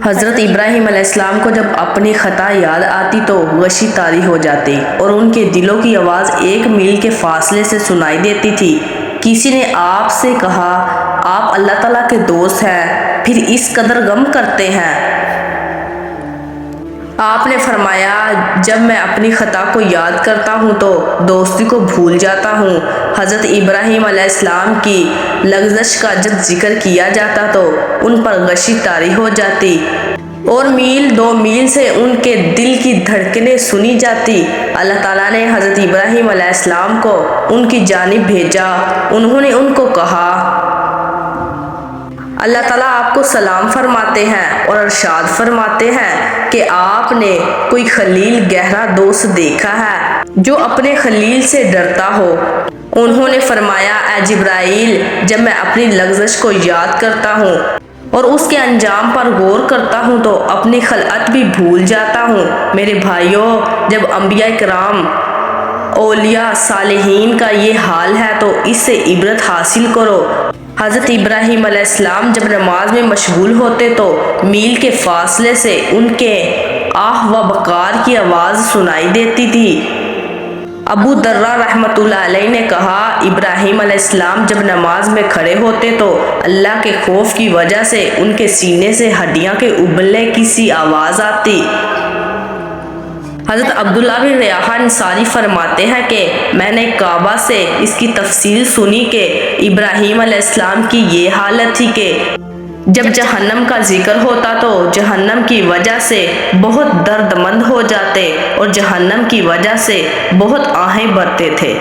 حضرت ابراہیم علیہ السلام کو جب اپنی خطا یاد آتی تو غشی طاری ہو جاتی اور ان کے دلوں کی آواز 1 میل کے فاصلے سے سنائی دیتی تھی۔ کسی نے آپ سے کہا، آپ اللہ تعالیٰ کے دوست ہیں، پھر اس قدر غم کرتے ہیں؟ آپ نے فرمایا، جب میں اپنی خطا کو یاد کرتا ہوں تو دوستی کو بھول جاتا ہوں۔ حضرت ابراہیم علیہ السلام کی لغزش کا جب ذکر کیا جاتا تو ان پر غشی طاری ہو جاتی اور میل 2 میل سے ان کے دل کی دھڑکنیں سنی جاتی۔ اللہ تعالیٰ نے حضرت ابراہیم علیہ السلام کو ان کی جانب بھیجا۔ انہوں نے ان کو کہا، اللہ تعالیٰ آپ کو سلام فرماتے ہیں اور ارشاد فرماتے ہیں کہ آپ نے کوئی خلیل گہرا دوست دیکھا ہے جو اپنے خلیل سے ڈرتا ہو۔ انہوں نے فرمایا، اے جبرائیل، جب میں اپنی لغزش کو یاد کرتا ہوں اور اس کے انجام پر غور کرتا ہوں تو اپنی خلعت بھی بھول جاتا ہوں۔ میرے بھائیوں، جب انبیاء کرام، اولیاء، صالحین کا یہ حال ہے تو اس سے عبرت حاصل کرو۔ حضرت ابراہیم علیہ السلام جب نماز میں مشغول ہوتے تو میل کے فاصلے سے ان کے آہ و بکار کی آواز سنائی دیتی تھی۔ ابو درداء رحمۃ اللہ علیہ نے کہا، ابراہیم علیہ السلام جب نماز میں کھڑے ہوتے تو اللہ کے خوف کی وجہ سے ان کے سینے سے ہڈیاں کے ابلنے کی سی آواز آتی۔ حضرت عبداللہ بن رواحہ انصاری فرماتے ہیں کہ میں نے کعبہ سے اس کی تفصیل سنی کہ ابراہیم علیہ السلام کی یہ حالت تھی کہ جب جہنم کا ذکر ہوتا تو جہنم کی وجہ سے بہت درد مند ہو جاتے اور جہنم کی وجہ سے بہت آہیں بھرتے تھے۔